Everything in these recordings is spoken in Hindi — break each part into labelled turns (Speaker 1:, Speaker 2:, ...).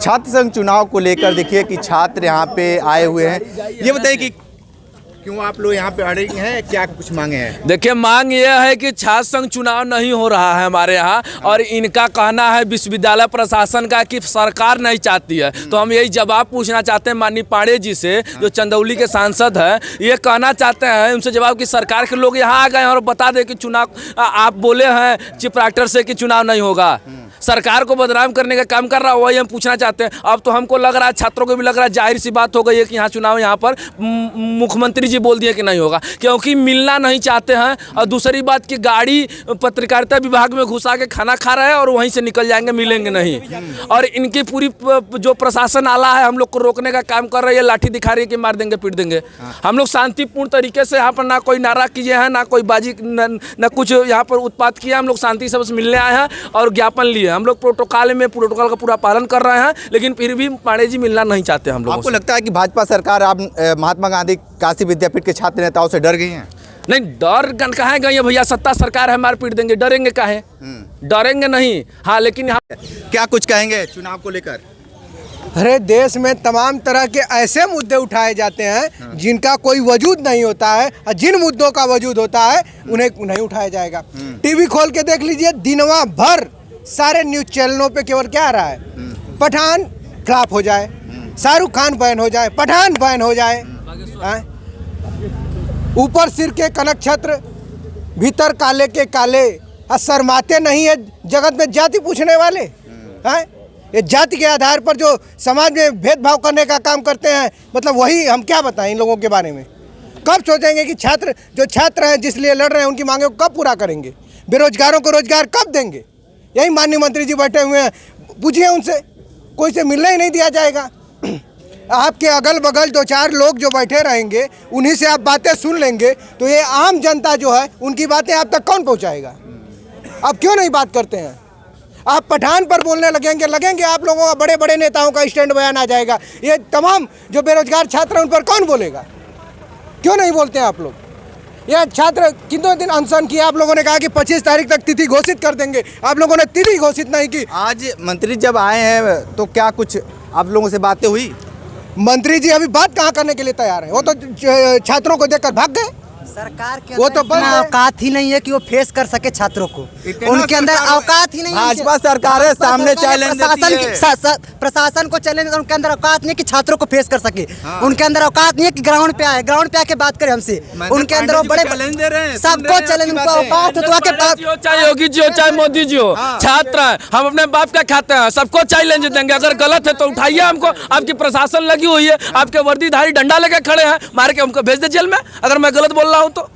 Speaker 1: छात्र संघ चुनाव को लेकर देखिए कि छात्र यहाँ पे आए हुए हैं। ये बताइए कि क्यों आप लोग यहाँ पे अड़े हैं, क्या कुछ मांगे हैं?
Speaker 2: देखिए, मांग यह है कि छात्र संघ चुनाव नहीं हो रहा है हमारे यहाँ, और इनका कहना है विश्वविद्यालय प्रशासन का कि सरकार नहीं चाहती है। तो हम यही जवाब पूछना चाहते हैं माननीय पांडे जी से, जो चंदौली के सांसद हैं। ये कहना चाहते हैं उनसे जवाब कि सरकार के लोग यहाँ आ गए और बता दें कि चुनाव, आप बोले हैं चीफ कलेक्टर से कि चुनाव नहीं होगा, सरकार को बदनाम करने का काम कर रहा है, वही हम पूछना चाहते हैं। अब तो हमको लग रहा है, छात्रों को भी लग रहा है, जाहिर सी बात हो गई है कि यहाँ चुनाव यहाँ पर मुख्यमंत्री जी बोल दिए कि नहीं होगा, क्योंकि मिलना नहीं चाहते हैं। और दूसरी बात कि गाड़ी पत्रकारिता विभाग में घुसा के खाना खा रहे हैं और वहीं से निकल जाएंगे, मिलेंगे नहीं। और इनकी पूरी जो प्रशासन आला है हम लोग को रोकने का काम कर रही है, लाठी दिखा रही है कि मार देंगे पीट देंगे। हम लोग शांतिपूर्ण तरीके से यहाँ पर ना कोई नारा किए हैं, ना कोई बाजी, न कुछ यहाँ पर उत्पात किया। हम लोग शांति से बस मिलने आए हैं और ज्ञापन लिए। हम लोग प्रोटोकॉल का पूरा पालन कर रहे हैं, लेकिन फिर भी पांडे जी मिलना नहीं चाहते हम लोग।
Speaker 1: आपको लगता है कि भाजपा सरकार, आप महात्मा गांधी काशी विद्यापीठ के छात्र नेताओं से डर गई हैं?
Speaker 2: नहीं, डर कहाँ गई है भैया, सत्ता सरकार है, मार पीट देंगे, डरेंगे काहे? डरेंगे नहीं। हाँ, लेकिन यहाँ
Speaker 1: क्या कुछ कहेंगे चुनाव को लेकर?
Speaker 3: अरे, देश में तमाम तरह के ऐसे मुद्दे उठाए जाते हैं जिनका कोई वजूद नहीं होता है, और जिन मुद्दों का वजूद होता है उन्हें नहीं उठाया जाएगा। टीवी खोल के देख लीजिए, दिनवा भर सारे न्यूज चैनलों पे केवल क्या आ रहा है, पठान फ्लॉप हो जाए, शाहरुख खान बैन हो जाए, पठान बैन हो जाए, ऊपर सिर के कनक छत्र, भीतर काले के काले, और शर्माते नहीं है जगत में जाति पूछने वाले हैं। ये जाति के आधार पर जो समाज में भेदभाव करने का काम करते हैं, मतलब वही हम क्या बताएं इन लोगों के बारे में। कब सोचेंगे कि छात्र हैं जिस लिए लड़ रहे हैं, उनकी मांगों को कब पूरा करेंगे? बेरोजगारों को रोजगार कब देंगे? यही माननीय मंत्री जी बैठे हुए हैं, पूछिए उनसे, कोई से मिलने ही नहीं दिया जाएगा। आपके अगल बगल दो चार लोग जो बैठे रहेंगे, उन्हीं से आप बातें सुन लेंगे, तो ये आम जनता जो है उनकी बातें आप तक कौन पहुंचाएगा? आप क्यों नहीं बात करते हैं? आप पठान पर बोलने लगेंगे आप लोगों का, बड़े बड़े नेताओं का स्टैंड बयान आ जाएगा। ये तमाम जो बेरोजगार छात्र हैं उन पर कौन बोलेगा? क्यों नहीं बोलते हैं आप लोग? यह छात्र कितने दिन अनशन किया? आप लोगों ने कहा कि 25 तारीख तक तिथि घोषित कर देंगे, आप लोगों ने तिथि घोषित नहीं की।
Speaker 1: आज मंत्री जब आए हैं तो क्या कुछ आप लोगों से बातें हुई?
Speaker 3: मंत्री जी अभी बात कहाँ करने के लिए तैयार है? वो तो छात्रों को देखकर भाग गए।
Speaker 4: सरकार के
Speaker 3: वो तो
Speaker 4: औकात ही नहीं है कि वो फेस कर सके छात्रों को, उनके अंदर औकात ही नहीं है।
Speaker 1: भाजपा सरकार है, सामने चैलेंज
Speaker 4: प्रशासन को चैलेंज, उनके अंदर औकात नहीं कि छात्रों को फेस कर सके। उनके अंदर औकात नहीं है कि ग्राउंड पे आए, ग्राउंड पे आके बात करें हमसे। उनके अंदर वो बड़े सबको चैलेंज, उनको औकात हो,
Speaker 2: चाहे योगी जी हो चाहे मोदी जी हो, छात्र हैं, हम अपने बाप का खाते हैं, सबको चैलेंज देंगे। अगर गलत है तो उठाइए हमको। आपकी प्रशासन लगी हुई है, आपके वर्दीधारी डंडा लेके खड़े हैं, मार के हमको भेज दे जेल में अगर मैं गलत बोल रहा हूँ तो।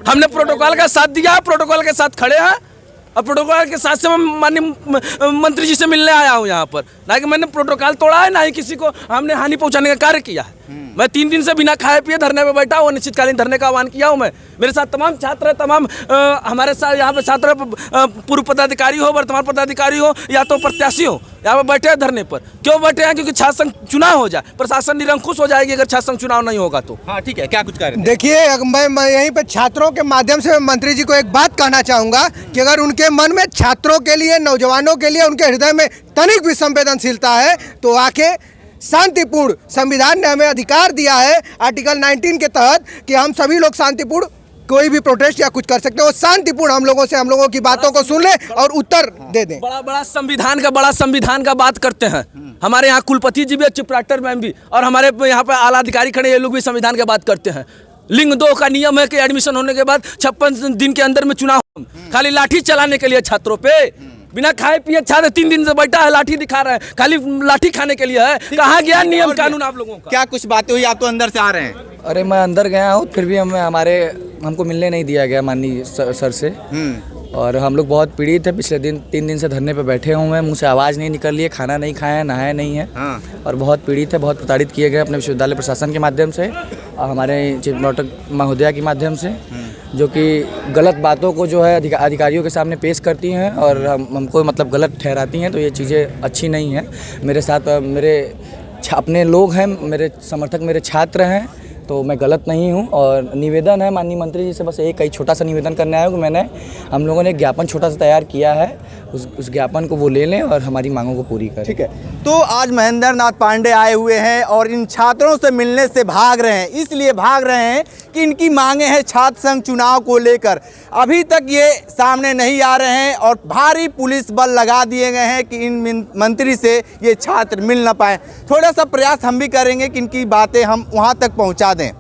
Speaker 2: हमने प्रोटोकॉल का साथ दिया, प्रोटोकॉल के साथ खड़े हैं, और प्रोटोकॉल के साथ से मैं माननीय मंत्री जी से मिलने आया हूँ यहाँ पर। ना कि मैंने प्रोटोकॉल तोड़ा है, ना ही किसी को हमने हानि पहुँचाने का कार्य किया है। मैं 3 दिन से बिना खाए पिए धरने में बैठा हूँ, अनिश्चितकालीन धरने का आह्वान किया हूँ मैं। मेरे साथ तमाम छात्र हैं, तमाम हमारे साथ यहाँ पे छात्र पूर्व पदाधिकारी हो, वर्तमान पदाधिकारी हो, या तो प्रत्याशी हो, यहाँ पे बैठे हैं धरने पर। क्यों बैठे हैं? क्योंकि छात्र संघ चुनाव हो जाए, प्रशासन निरंकुश हो जाएगी अगर छात्र संघ चुनाव नहीं होगा तो।
Speaker 1: हाँ ठीक है, क्या कुछ कह रहे हैं?
Speaker 3: देखिए, मैं यहीं पे छात्रों के माध्यम से मंत्री जी को एक बात कहना चाहूँगा कि अगर उनके मन में छात्रों के लिए, नौजवानों के लिए, उनके हृदय में तनिक भी संवेदनशीलता है तो आके शांतिपूर्ण, संविधान ने हमें अधिकार दिया है आर्टिकल 19 के तहत कि हम सभी लोग शांतिपूर्ण कोई भी प्रोटेस्ट या कुछ कर सकते हैं। वो शांतिपूर्ण हम लोगों की बातों को सुन ले और उत्तर दे दें।
Speaker 2: बड़ा संविधान का बात करते हैं। हमारे यहाँ कुलपति जी भी, चीफ कलेक्टर मैम भी, और हमारे यहाँ पे आला अधिकारी खड़े, ये लोग भी संविधान की बात करते हैं। लिंग 2 का नियम है कि एडमिशन होने के बाद 56 दिन के अंदर में चुनाव। खाली लाठी चलाने के लिए छात्रों पे, बिना खाए पिए छात्र 3 दिन से बैठा है, लाठी दिखा रहा है, खाली लाठी खाने के लिए है। कहाँ गया नियम कानून आप लोगों का?
Speaker 1: क्या कुछ बातें हुई? आप तो अंदर से आ रहे हैं।
Speaker 5: अरे, मैं अंदर गया हूँ, फिर भी हमको मिलने नहीं दिया गया माननीय सर से। और हम लोग बहुत पीड़ित है, पिछले 3 दिन से धरने पे बैठे हुए हैं, मुँह से आवाज़ नहीं निकल रही है, खाना नहीं खाया है, नहाया नहीं है। और बहुत पीड़ित है, बहुत प्रताड़ित किए गए अपने विश्वविद्यालय प्रशासन के माध्यम से और हमारे चीफ कलेक्टर महोदया के माध्यम से, जो कि गलत बातों को जो है अधिकारियों के सामने पेश करती हैं और हमको मतलब गलत ठहराती हैं। तो ये चीज़ें अच्छी नहीं हैं। मेरे साथ मेरे अपने लोग हैं, मेरे समर्थक, मेरे छात्र हैं, तो मैं गलत नहीं हूँ। और निवेदन है माननीय मंत्री जी से, बस एक कई छोटा सा निवेदन करने आया हूँ कि हम लोगों ने एक ज्ञापन छोटा सा तैयार किया है, उस ज्ञापन को वो ले लें और हमारी मांगों को पूरी करें।
Speaker 1: ठीक है, तो आज महेंद्र नाथ पांडे आए हुए हैं और इन छात्रों से मिलने से भाग रहे हैं, इसलिए भाग रहे हैं कि इनकी मांगे हैं छात्र संघ चुनाव को लेकर। अभी तक ये सामने नहीं आ रहे हैं और भारी पुलिस बल लगा दिए गए हैं कि इन मंत्री से ये छात्र मिल ना पाए। थोड़ा सा प्रयास हम भी करेंगे कि इनकी बातें हम वहाँ तक पहुँचा दें।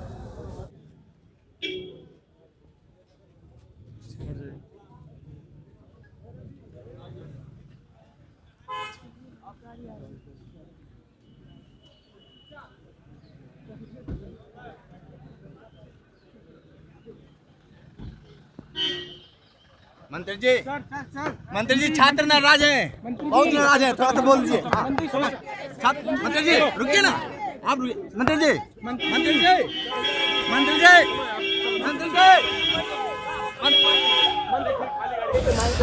Speaker 1: मंत्री जी छात्र नाराज हैं, बहुत नाराज हैं, थोड़ा सा बोल दीजिए। मंत्री जी रुकिए ना, आप मंत्री जी, मंत्री जी, मंत्री जी, मंत्री जी।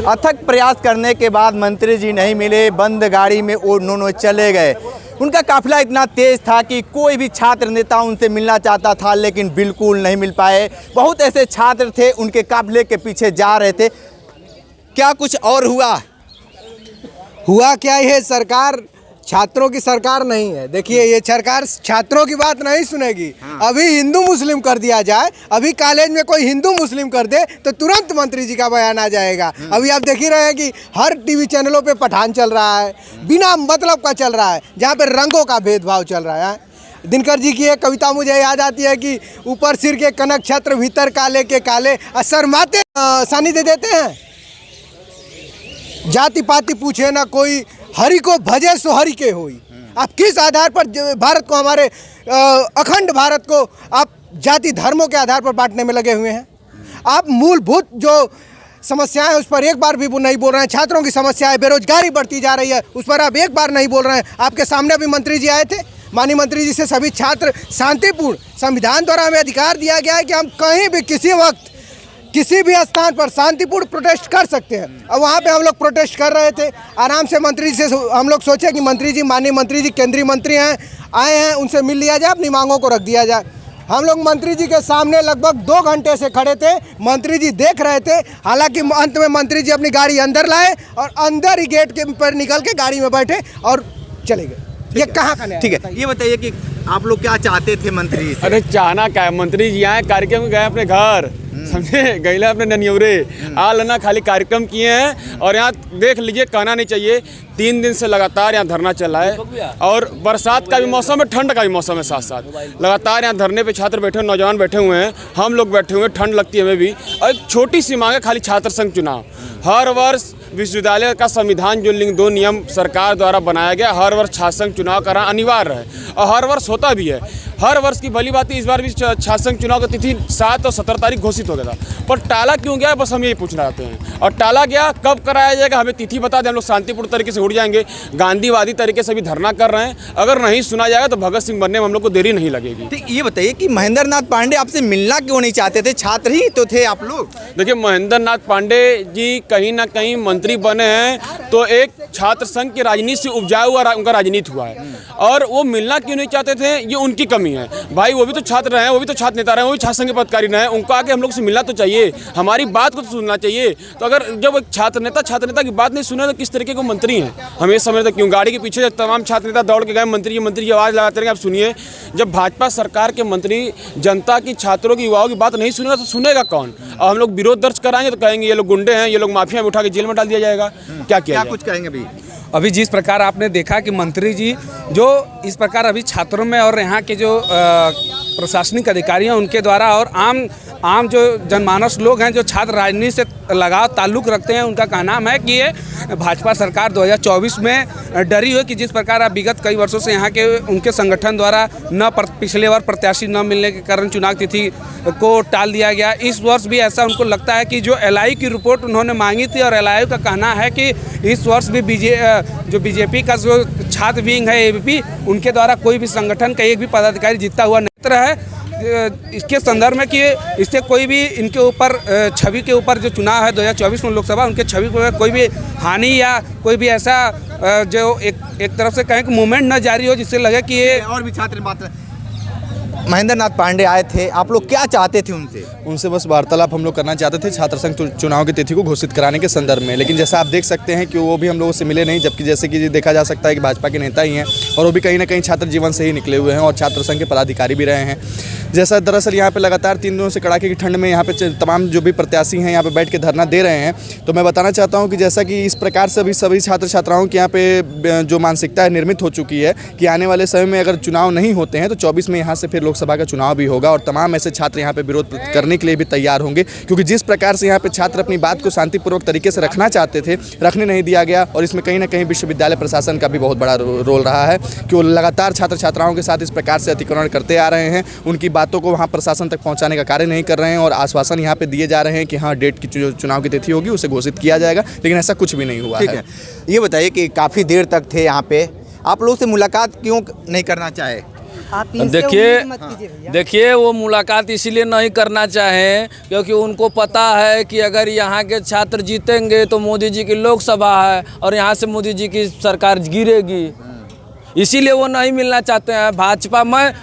Speaker 1: अथक प्रयास करने के बाद मंत्री जी नहीं मिले, बंद गाड़ी में उन्होंने चले गए। उनका काफिला इतना तेज था कि कोई भी छात्र नेता उनसे मिलना चाहता था लेकिन बिल्कुल नहीं मिल पाए। बहुत ऐसे छात्र थे उनके काफिले के पीछे जा रहे थे। क्या कुछ और हुआ
Speaker 3: क्या? ये सरकार छात्रों की सरकार नहीं है। देखिए, ये सरकार छात्रों की बात नहीं सुनेगी। अभी हिंदू मुस्लिम कर दिया जाए, अभी कॉलेज में कोई हिंदू मुस्लिम कर दे तो तुरंत मंत्री जी का बयान आ जाएगा। अभी आप देख ही रहे हैं कि हर टीवी चैनलों पे पठान चल रहा है, बिना मतलब का चल रहा है, जहाँ पे रंगों का भेदभाव चल रहा है। दिनकर जी की एक कविता मुझे याद आती है कि ऊपर सिर के कनक छत्र, भीतर काले के काले, शर्माते सानी दे देते हैं। जाति पाति पूछे ना कोई, हरि को भजे सो हरि के होई। आप किस आधार पर भारत को, हमारे अखंड भारत को आप जाति धर्मों के आधार पर बांटने में लगे हुए हैं? आप मूलभूत जो समस्याएं हैं उस पर एक बार भी नहीं बोल रहे हैं। छात्रों की समस्या है, बेरोजगारी बढ़ती जा रही है, उस पर आप एक बार नहीं बोल रहे हैं। आपके सामने भी मंत्री जी आए थे, माननीय मंत्री जी से सभी छात्र शांतिपूर्ण, संविधान द्वारा हमें अधिकार दिया गया है कि हम कहीं भी किसी वक्त किसी भी स्थान पर शांतिपूर्ण प्रोटेस्ट कर सकते हैं। अब वहाँ पे हम लोग प्रोटेस्ट कर रहे थे आराम से। मंत्री जी से हम लोग सोचे कि मंत्री जी, माननीय मंत्री जी केंद्रीय मंत्री हैं, आए हैं, उनसे मिल लिया जाए, अपनी मांगों को रख दिया जाए। हम लोग मंत्री जी के सामने लगभग 2 घंटे से खड़े थे, मंत्री जी देख रहे थे। हालांकि अंत में मंत्री जी अपनी गाड़ी अंदर लाए और अंदर ही गेट के पर निकल के गाड़ी में बैठे और चले गए। ये कहाँ का?
Speaker 1: ठीक है, ये बताइए कि आप लोग क्या चाहते थे मंत्री जी से?
Speaker 6: अरे चाहना क्या है, मंत्री जी आए, कार्यक्रम गए अपने घर, समझे, गए अपने ननियौरे आ लेना, खाली कार्यक्रम किए हैं। और यहाँ देख लीजिए, कहना नहीं चाहिए, 3 दिन से लगातार यहाँ धरना चल रहा है और बरसात का भी मौसम है, ठंड का भी मौसम है, साथ साथ लगातार यहाँ धरने पे छात्र बैठे, नौजवान बैठे हुए हैं, हम लोग बैठे हुए हैं, ठंड लगती है हमें भी। और एक छोटी सी मांग है, खाली छात्र संघ चुनाव। हर वर्ष विश्वविद्यालय का संविधान जो लिंग 2 नियम सरकार द्वारा बनाया गया, हर वर्ष छात्र संघ चुनाव कराना अनिवार्य है और हर वर्ष होता भी है। हर वर्ष की भली बात, इस बार भी छात्र संघ चुनाव की तिथि 7 और 17 तारीख घोषित हो गया था, पर टाला क्यों गया, बस हम यही पूछना चाहते हैं। और टाला गया, कब कराया जाएगा, हमें तिथि बता दें, हम लोग शांतिपूर्ण तरीके से उठ जाएंगे। गांधीवादी तरीके से भी धरना कर रहे हैं, अगर नहीं सुना जाएगा तो भगत सिंह बनने में हम लोग को देरी नहीं लगेगी।
Speaker 1: तो ये बताइए कि महेंद्र नाथ पांडे आपसे मिलना क्यों नहीं चाहते थे? छात्र ही तो थे आप लोग।
Speaker 6: देखिए, महेंद्र नाथ पांडे जी कहीं ना कहीं मंत्री बने हैं तो एक छात्र संघ की राजनीति से उपजा हुआ उनका राजनीति हुआ है, और वो मिलना क्यों नहीं चाहते थे, ये उनकी कमी है। भाई वो भी तो छात्र रहे हैं, वो भी तो छात्र नेता रहे हैं, वो भी छात्र संघ के पदाधिकारी रहे हैं, उनको आके हम लोग से मिलना तो चाहिए, हमारी बात को तो सुनना चाहिए। तो अगर जब एक छात्र नेता की बात नहीं सुने तो किस तरीके को मंत्री हैं, हम ये समझते क्यों? गाड़ी के पीछे तमाम छात्र नेता दौड़ के गए, मंत्री जी आवाज़ लगाते रहेंगे। आप सुनिए, जब भाजपा सरकार के मंत्री जनता की, छात्रों की, युवाओं की बात नहीं सुनेगा तो सुनेगा कौन? और हम लोग विरोध दर्ज कराएंगे तो कहेंगे ये लोग गुंडे हैं, ये लोग माफिया में उठा के जेल में डाल दिया जाएगा। क्या
Speaker 1: कुछ कहेंगे?
Speaker 2: अभी जिस प्रकार आपने देखा कि मंत्री जी जो इस प्रकार अभी छात्रों में और यहाँ के जो प्रशासनिक अधिकारी हैं उनके द्वारा और आम जो जनमानस लोग हैं जो छात्र राजनीति से लगाव ताल्लुक़ रखते हैं, उनका कहना है कि ये भाजपा सरकार 2024 में डरी हुई कि जिस प्रकार अब विगत कई वर्षों से यहाँ के उनके संगठन द्वारा पिछले बार प्रत्याशी न मिलने के कारण चुनाव तिथि को टाल दिया गया। इस वर्ष भी ऐसा उनको लगता है कि जो LI की रिपोर्ट उन्होंने मांगी थी और LI का कहना है कि इस वर्ष भी जो बीजेपी का जो छात्र विंग है ABP, उनके द्वारा कोई भी संगठन का एक भी पदाधिकारी जीता हुआ नहीं है। इसके संदर्भ में कि इससे कोई भी इनके ऊपर छवि के ऊपर जो चुनाव है 2024 में लोकसभा, उनके छवि पर कोई भी हानि या कोई भी ऐसा जो एक तरफ से कहें कि मूवमेंट न जारी हो जिससे लगे कि ये
Speaker 1: और भी छात्र बात महेंद्र नाथ पांडे आए थे, आप लोग क्या चाहते थे उनसे?
Speaker 7: उनसे बस वार्तालाप हम लोग करना चाहते थे छात्र संघ चुनाव की तिथि को घोषित कराने के संदर्भ में, लेकिन जैसा आप देख सकते हैं कि वो भी हम लोगों से मिले नहीं, जबकि जैसे कि देखा जा सकता है कि भाजपा के नेता ही हैं और वो भी कहीं ना कहीं छात्र जीवन से ही निकले हुए हैं और छात्र संघ के पदाधिकारी भी रहे हैं। जैसा दरअसल यहाँ पे लगातार 3 दिनों से कड़ाके की ठंड में यहाँ पे तमाम जो भी प्रत्याशी हैं यहाँ पे बैठ के धरना दे रहे हैं, तो मैं बताना चाहता हूँ कि जैसा कि इस प्रकार से अभी सभी छात्र छात्राओं की यहाँ पे जो मानसिकता है निर्मित हो चुकी है कि आने वाले समय में अगर चुनाव नहीं होते हैं तो 24 में यहाँ से फिर लोकसभा का चुनाव भी होगा और तमाम ऐसे छात्र यहाँ पे विरोध करने के लिए भी तैयार होंगे, क्योंकि जिस प्रकार से यहाँ पे छात्र अपनी बात को शांतिपूर्वक तरीके से रखना चाहते थे, रखने नहीं दिया गया। और इसमें कहीं ना कहीं विश्वविद्यालय प्रशासन का भी बहुत बड़ा रोल रहा है कि वो लगातार छात्र छात्राओं के साथ इस प्रकार से अतिक्रमण करते आ रहे हैं, उनकी बातों को वहाँ प्रशासन तक पहुँचाने का कार्य नहीं कर रहे हैं और आश्वासन यहाँ पे दिए जा रहे हैं कि हाँ डेट की जो चुनाव की तिथि होगी उसे घोषित किया जाएगा, लेकिन ऐसा कुछ भी नहीं हुआ है।
Speaker 1: ये बताइए कि काफ़ी देर तक थे यहाँ पे, आप लोगों से मुलाकात क्यों नहीं करना चाहे?
Speaker 4: आप इनसे उम्मीद मत कीजिए भैया।
Speaker 2: देखिए वो मुलाकात इसीलिए नहीं करना चाहें क्योंकि उनको पता है कि अगर यहाँ के छात्र जीतेंगे तो मोदी जी की लोकसभा है और यहाँ से मोदी जी की सरकार गिरेगी, इसीलिए वो नहीं मिलना चाहते हैं भाजपा में।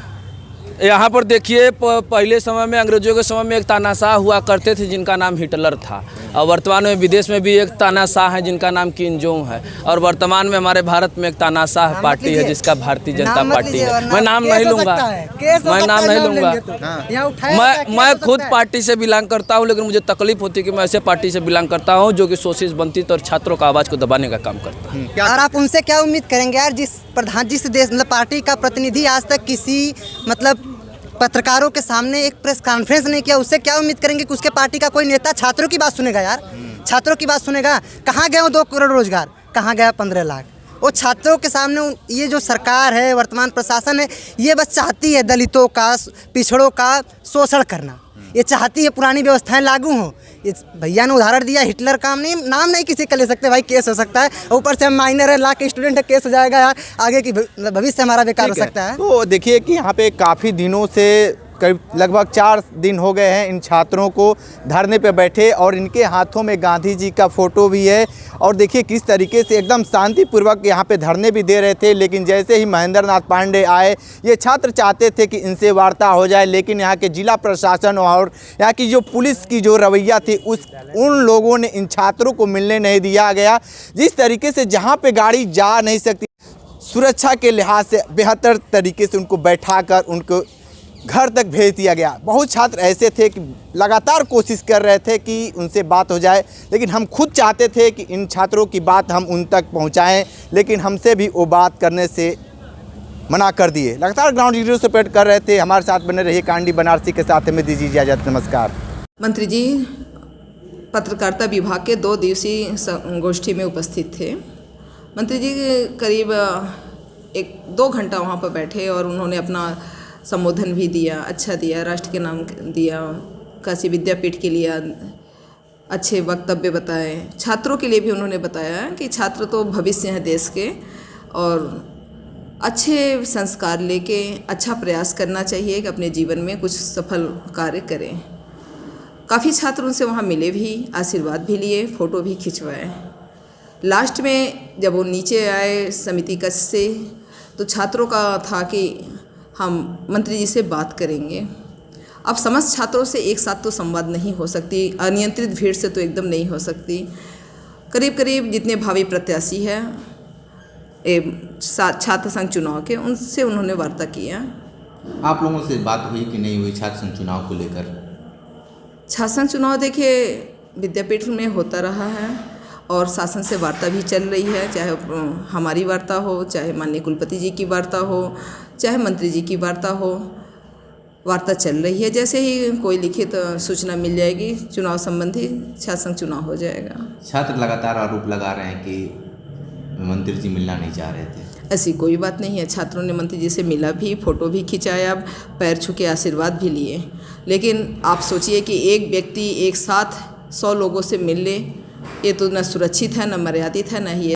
Speaker 2: यहाँ पर देखिए पहले समय में अंग्रेजों के समय में एक तानाशाह हुआ करते थे जिनका नाम हिटलर था, और वर्तमान में विदेश में भी एक तानाशाह है जिनका नाम किम जोंग है, और वर्तमान में हमारे भारत में एक तानाशाह पार्टी है जिसका भारतीय जनता पार्टी है। मैं नाम नहीं लूँगा, मैं नाम नहीं लूँगा। मैं खुद पार्टी से बिलोंग करता हूँ, लेकिन मुझे तकलीफ होती है कि मैं ऐसे पार्टी से बिलोंग करता हूँ जो कि शोषित वंचित और छात्रों का आवाज़ को दबाने का काम करता है।
Speaker 4: और आप उनसे क्या उम्मीद करेंगे यार, जिस देश मतलब पार्टी का प्रतिनिधि आज तक किसी मतलब पत्रकारों के सामने एक प्रेस कॉन्फ्रेंस नहीं किया, उससे क्या उम्मीद करेंगे कि उसके पार्टी का कोई नेता छात्रों की बात सुनेगा? यार छात्रों की बात सुनेगा? कहाँ गए वो 2 करोड़ रोजगार, कहाँ गया 15 लाख? वो छात्रों के सामने ये जो सरकार है, वर्तमान प्रशासन है, ये बस चाहती है दलितों का, पिछड़ों का शोषण करना, ये चाहती है पुरानी व्यवस्थाएं लागू हों। इस भैया ने उदाहरण दिया हिटलर का, नाम नहीं किसी का ले सकते भाई, केस हो सकता है। ऊपर से हम माइनर है, ला के स्टूडेंट है, केस हो जाएगा यार, आगे की भविष्य हमारा बेकार हो सकता है।
Speaker 1: तो देखिए कि यहाँ पे काफ़ी दिनों से करीब लगभग 4 दिन हो गए हैं इन छात्रों को धरने पे बैठे, और इनके हाथों में गांधी जी का फ़ोटो भी है। और देखिए किस तरीके से एकदम शांतिपूर्वक यहाँ पे धरने भी दे रहे थे, लेकिन जैसे ही महेंद्र नाथ पांडे आए, ये छात्र चाहते थे कि इनसे वार्ता हो जाए, लेकिन यहाँ के जिला प्रशासन और यहाँ की जो पुलिस की जो रवैया थी उन लोगों ने इन छात्रों को मिलने नहीं दिया गया। जिस तरीके से जहाँ पे गाड़ी जा नहीं सकती, सुरक्षा के लिहाज से बेहतर तरीके से उनको बैठा कर उनको घर तक भेज दिया गया। बहुत छात्र ऐसे थे कि लगातार कोशिश कर रहे थे कि उनसे बात हो जाए, लेकिन हम खुद चाहते थे कि इन छात्रों की बात हम उन तक पहुंचाएं, लेकिन हमसे भी वो बात करने से मना कर दिए। लगातार ग्राउंड जीरो से पेट कर रहे थे। हमारे साथ बने रहिए कांडी बनारसी के साथ, हमें दीजिए इजाज़त। नमस्कार।
Speaker 8: मंत्री जी पत्रकारिता विभाग के 2 दिवसीय गोष्ठी में उपस्थित थे। मंत्री जी करीब 1-2 घंटा वहाँ पर बैठे और उन्होंने अपना संबोधन भी दिया, अच्छा दिया, राष्ट्र के नाम दिया, काशी विद्यापीठ के लिए अच्छे वक्तव्य बताए, छात्रों के लिए भी उन्होंने बताया कि छात्र तो भविष्य हैं देश के और अच्छे संस्कार लेके अच्छा प्रयास करना चाहिए कि अपने जीवन में कुछ सफल कार्य करें। काफ़ी छात्र उनसे वहाँ मिले भी, आशीर्वाद भी लिए, फ़ोटो भी खिंचवाए। लास्ट में जब वो नीचे आए समिति कक्ष से तो छात्रों का था कि हम मंत्री जी से बात करेंगे। अब समस्त छात्रों से एक साथ तो संवाद नहीं हो सकती, अनियंत्रित भीड़ से तो एकदम नहीं हो सकती। करीब करीब जितने भावी प्रत्याशी हैं छात्र संघ चुनाव के, उनसे उन्होंने वार्ता किया।
Speaker 9: आप लोगों से बात हुई कि नहीं हुई छात्र संघ चुनाव को लेकर?
Speaker 8: छात्र संघ चुनाव देखिए विद्यापीठ में होता रहा है और शासन से वार्ता भी चल रही है, चाहे हमारी वार्ता हो, चाहे माननीय कुलपति जी की वार्ता हो, चाहे मंत्री जी की वार्ता हो, वार्ता चल रही है। जैसे ही कोई लिखित सूचना मिल जाएगी चुनाव संबंधी, छात्र संघ चुनाव हो जाएगा।
Speaker 9: छात्र लगातार आरोप लगा रहे हैं कि मंत्री जी मिलना नहीं चाह रहे थे।
Speaker 8: ऐसी कोई बात नहीं है, छात्रों ने मंत्री जी से मिला भी, फ़ोटो भी खिंचाया, पैर छू के आशीर्वाद भी लिए। लेकिन आप सोचिए कि एक व्यक्ति एक साथ 100 लोगों से मिल ले, ये तो न सुरक्षित है, न मर्यादित है, न ही